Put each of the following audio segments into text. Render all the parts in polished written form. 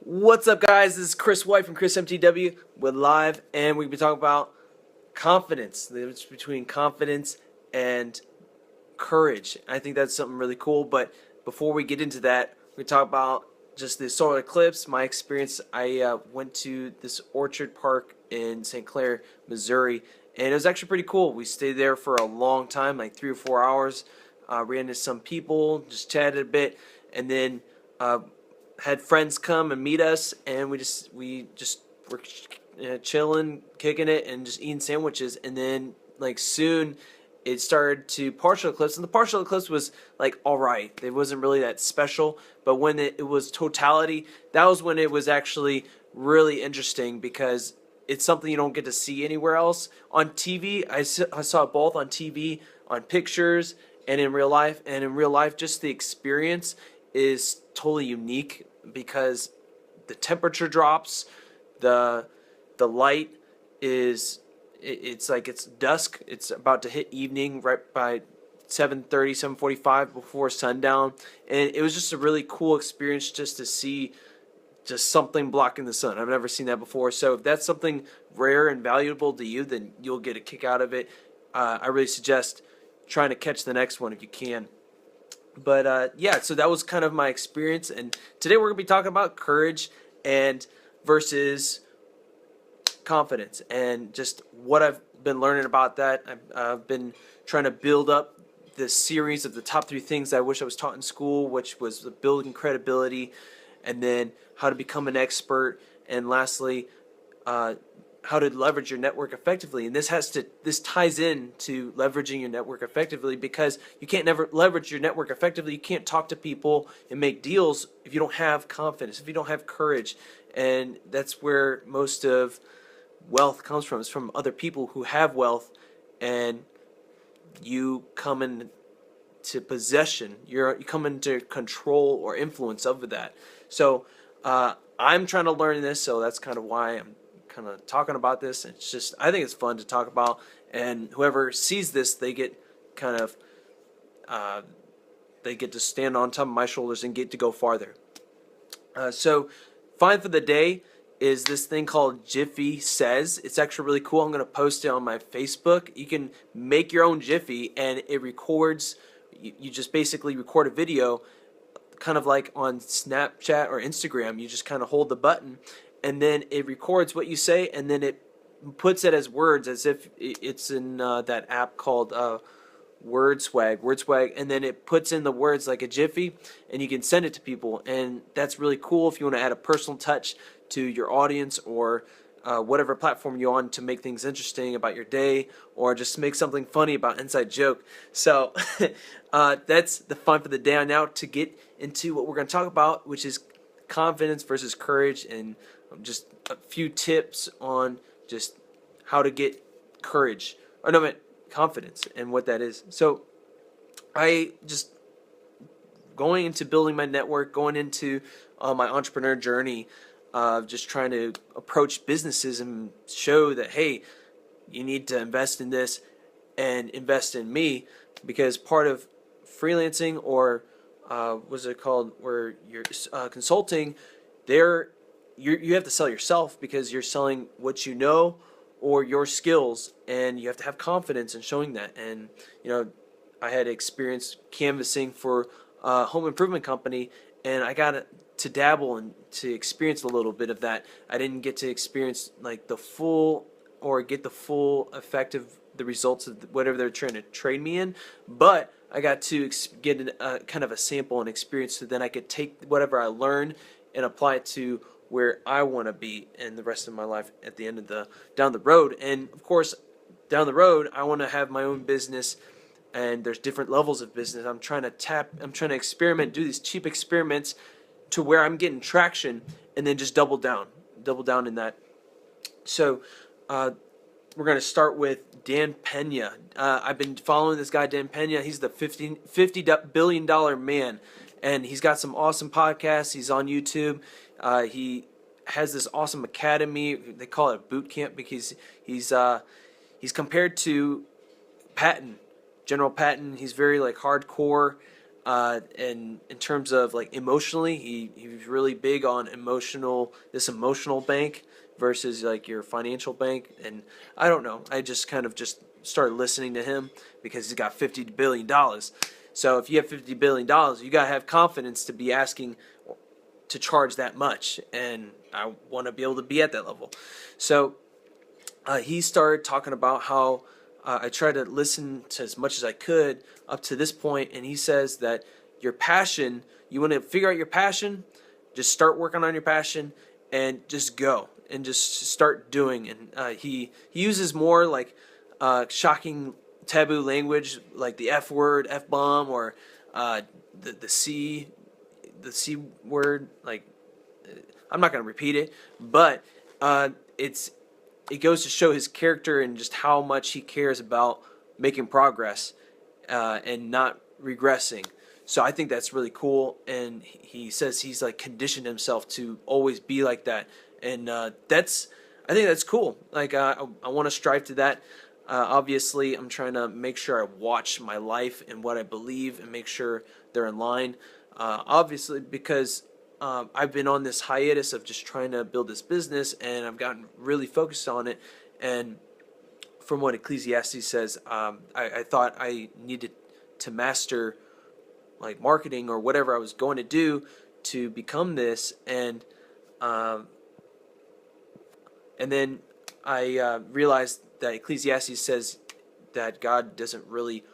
What's up, guys? This is Chris White from Chris MTW with Live, and we'll be talking about confidence, the difference between confidence and courage. I think that's something really cool. But before we get into that, we talk about just the solar eclipse. My experience: I went to this orchard park in St. Clair, Missouri, and it was actually pretty cool. We stayed there for a long time, like 3 or 4 hours. Ran into some people, just chatted a bit, and then had friends come and meet us, and we just were chilling, kicking it, and just eating sandwiches. And then like soon it started to partial eclipse, and the partial eclipse was like all right. It wasn't really that special, but when it was totality, that was when it was actually really interesting because it's something you don't get to see anywhere else on TV. I saw it both on TV, on pictures, and in real life. And in real life, just the experience is totally unique because the temperature drops, the light is it's like it's dusk, it's about to hit evening right by 7:30, 7:45 before sundown, and it was just a really cool experience just to see just something blocking the sun. I've never seen that before. So if that's something rare and valuable to you, then you'll get a kick out of it. I really suggest trying to catch the next one if you can. But yeah, so that was kind of my experience, and today we're gonna be talking about courage and versus confidence, and just what I've been learning about that. I've been trying to build up this series of the top 3 things I wish I was taught in school, which was building credibility, and then how to become an expert, and lastly, how to leverage your network effectively. And this ties in to leveraging your network effectively, because you can't never leverage your network effectively. You can't talk to people and make deals if you don't have confidence, if you don't have courage. And that's where most of wealth comes from. It's from other people who have wealth, and you come into possession. You come into control or influence over that. So I'm trying to learn this, so that's kind of why I'm kind of talking about this. It's just, I think it's fun to talk about, and whoever sees this, they get kind of they get to stand on top of my shoulders and get to go farther. So find for the day is this thing called Jiffy Says. It's actually really cool. I'm going to post it on my Facebook. You can make your own Jiffy, and it records. You just basically record a video, kind of like on Snapchat or Instagram. You just kind of hold the button, and then it records what you say, and then it puts it as words, as if it's in that app called Wordswag, and then it puts in the words like a Jiffy, and you can send it to people. And that's really cool if you want to add a personal touch to your audience, or whatever platform you're on, to make things interesting about your day, or just make something funny about inside joke. So that's the fun for the day. Now to get into what we're going to talk about, which is confidence versus courage, and just a few tips on just how to get courage, or no, confidence, and what that is. So I just going into building my network, going into my entrepreneur journey, just trying to approach businesses and show that, hey, you need to invest in this and invest in me, because part of freelancing, or what's it called, where you're consulting, you have to sell yourself, because you're selling what you know or your skills, and you have to have confidence in showing that. And I had experience canvassing for a home improvement company, and I got to dabble and to experience a little bit of that. I didn't get to experience like the full, or get the full effect of the results of whatever they're trying to train me in, but I got to get kind of a sample and experience, so then I could take whatever I learned and apply it to where I want to be in the rest of my life at the end of down the road. And of course, down the road, I want to have my own business, and there's different levels of business. I'm trying to experiment, do these cheap experiments to where I'm getting traction, and then just double down in that. So we're going to start with Dan Pena. I've been following this guy, Dan Pena. He's the $50 billion man, and he's got some awesome podcasts. He's on YouTube. He has this awesome academy. They call it a boot camp, because he's compared to General Patton. He's very like hardcore. And in terms of like emotionally, he's really big on this emotional bank versus like your financial bank. And I don't know, I just kind of just started listening to him because he's got $50 billion. So if you have $50 billion, you gotta have confidence to be asking to charge that much, and I want to be able to be at that level. So he started talking about how I tried to listen to as much as I could up to this point, and he says that your passion, you want to figure out your passion, just start working on your passion, and just go and just start doing. And he uses more like shocking taboo language, like the F word, F bomb, or the C word. Like, I'm not gonna repeat it, but it goes to show his character and just how much he cares about making progress and not regressing. So I think that's really cool, and he says he's like conditioned himself to always be like that, and I think that's cool. Like I want to strive to that. Obviously, I'm trying to make sure I watch my life and what I believe and make sure they're in line. Obviously, because I've been on this hiatus of just trying to build this business, and I've gotten really focused on it. And from what Ecclesiastes says, I thought I needed to master like marketing or whatever I was going to do to become this, and then I realized that Ecclesiastes says that God doesn't really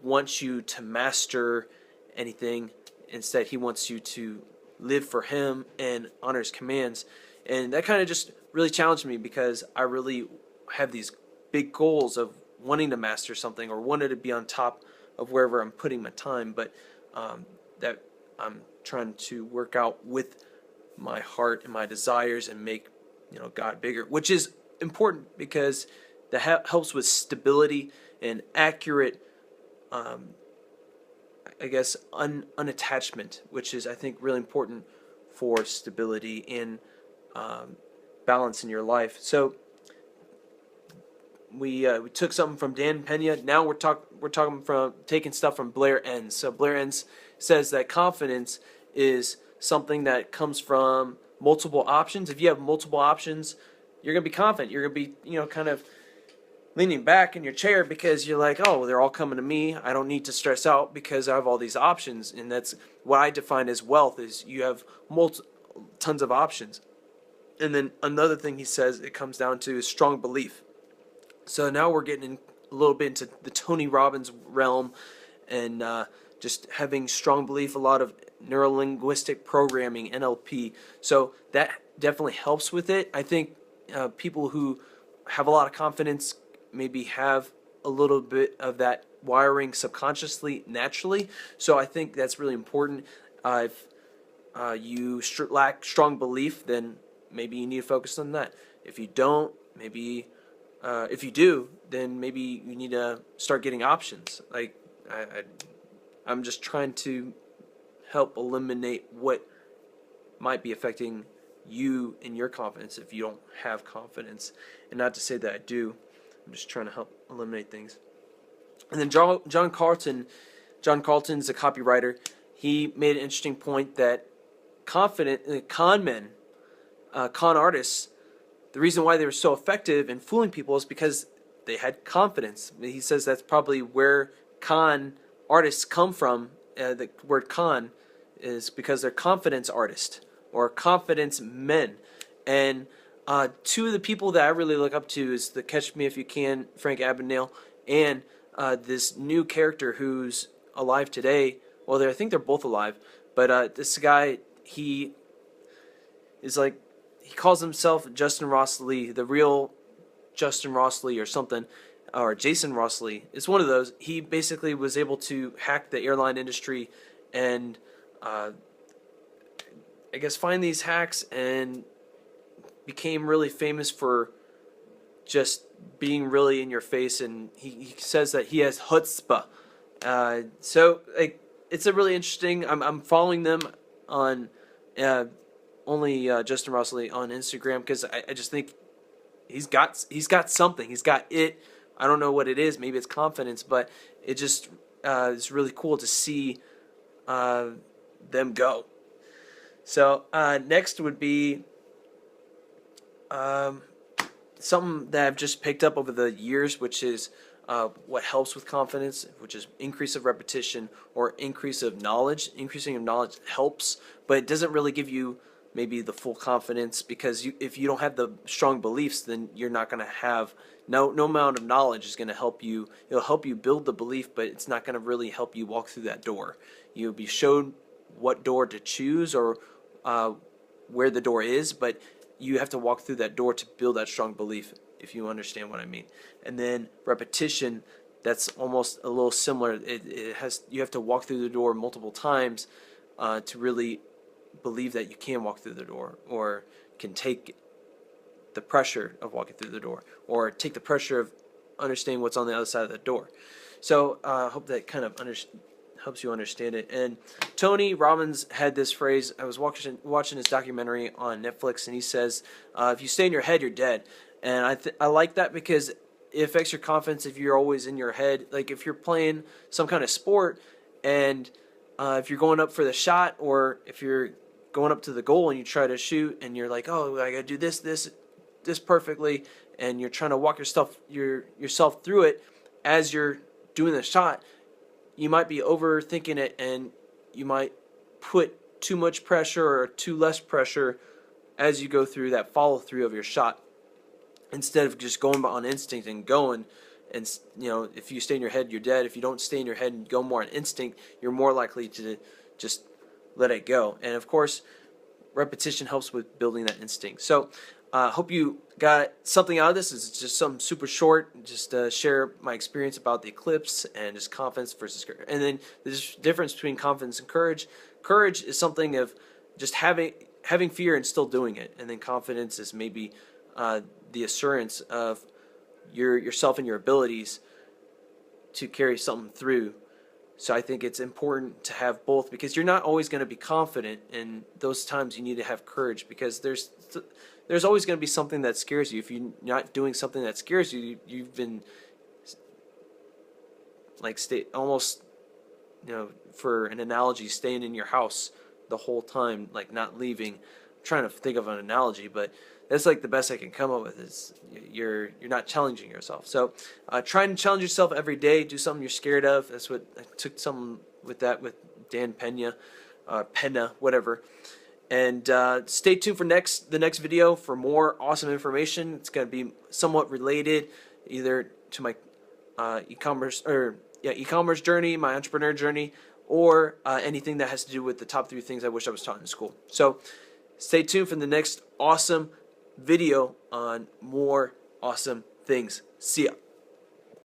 want you to master anything. Instead, he wants you to live for him and honor his commands. And that kind of just really challenged me because I really have these big goals of wanting to master something or wanted to be on top of wherever I'm putting my time. But that I'm trying to work out with my heart and my desires and make God bigger, which is important because that helps with stability and accurate I guess unattachment, which is I think really important for stability and balance in your life. So we took something from Dan Pena. Now we're taking stuff from Blair Enns. So Blair Enns says that confidence is something that comes from multiple options. If you have multiple options, you're gonna be confident. You're gonna be kind of leaning back in your chair because you're like, oh, they're all coming to me. I don't need to stress out because I have all these options. And that's what I define as wealth, is you have tons of options. And then another thing he says it comes down to is strong belief. So now we're getting in a little bit into the Tony Robbins realm and just having strong belief, a lot of neuro-linguistic programming, NLP. So that definitely helps with it. I think people who have a lot of confidence maybe have a little bit of that wiring subconsciously, naturally. So I think that's really important. If you lack strong belief, then maybe you need to focus on that. If you don't, maybe if you do, then maybe you need to start getting options. Like I'm just trying to help eliminate what might be affecting you and your confidence if you don't have confidence. And not to say that I do. I'm just trying to help eliminate things. And then John Carlton's a copywriter. He made an interesting point that con artists, the reason why they were so effective in fooling people is because they had confidence. He says that's probably where con artists come from. The word con is because they're confidence artists or confidence men. And two of the people that I really look up to is the Catch Me If You Can, Frank Abagnale, and this new character who's alive today. Well, I think they're both alive, but this guy, he calls himself Justin Ross Lee, the real Justin Ross Lee or something, or Jason Ross Lee. It's one of those. He basically was able to hack the airline industry and I guess find these hacks and became really famous for just being really in your face. And he says that he has chutzpah. So like it's a really interesting. I'm following them on only Justin Ross Lee on Instagram because I just think he's got something. He's got it. I don't know what it is. Maybe it's confidence, but it just is really cool to see them go. So next would be something that I've just picked up over the years, which is what helps with confidence, which is increase of repetition or increase of knowledge. Increasing of knowledge helps, but it doesn't really give you maybe the full confidence, because if you don't have the strong beliefs, then you're not going to have no amount of knowledge is going to help you. It'll help you build the belief, but it's not going to really help you walk through that door. You'll be shown what door to choose or where the door is, but you have to walk through that door to build that strong belief, if you understand what I mean. And then repetition, that's almost a little similar. You have to walk through the door multiple times to really believe that you can walk through the door, or can take the pressure of walking through the door, or take the pressure of understanding what's on the other side of the door. So I hope that kind of helps you understand it. And Tony Robbins had this phrase. I was watching his documentary on Netflix, and he says, if you stay in your head, you're dead. And I like that, because it affects your confidence if you're always in your head. Like if you're playing some kind of sport, and if you're going up for the shot, or if you're going up to the goal and you try to shoot, and you're like, oh, I gotta do this perfectly, and you're trying to walk yourself through it as you're doing the shot, you might be overthinking it, and you might put too much pressure or too less pressure as you go through that follow through of your shot, instead of just going on instinct and going. And if you stay in your head, you're dead. If you don't stay in your head and go more on instinct, you're more likely to just let it go. And of course, repetition helps with building that instinct. So hope you got something out of this. It's just something super short, just share my experience about the eclipse and just confidence versus courage. And then the difference between confidence and courage. Courage is something of just having fear and still doing it. And then confidence is maybe the assurance of yourself and your abilities to carry something through. So I think it's important to have both, because you're not always going to be confident, and those times you need to have courage, because there's always going to be something that scares you. If you're not doing something that scares you, you've been like almost, for an analogy, staying in your house the whole time, like not leaving. I'm trying to think of an analogy, but that's like the best I can come up with, is you're not challenging yourself. So try and challenge yourself every day. Do something you're scared of. That's what I took some with that with Dan Pena, whatever. And stay tuned for the next video for more awesome information. It's going to be somewhat related either to my e-commerce journey, my entrepreneur journey, or anything that has to do with the top 3 things I wish I was taught in school. So stay tuned for the next awesome video on more awesome things. See ya.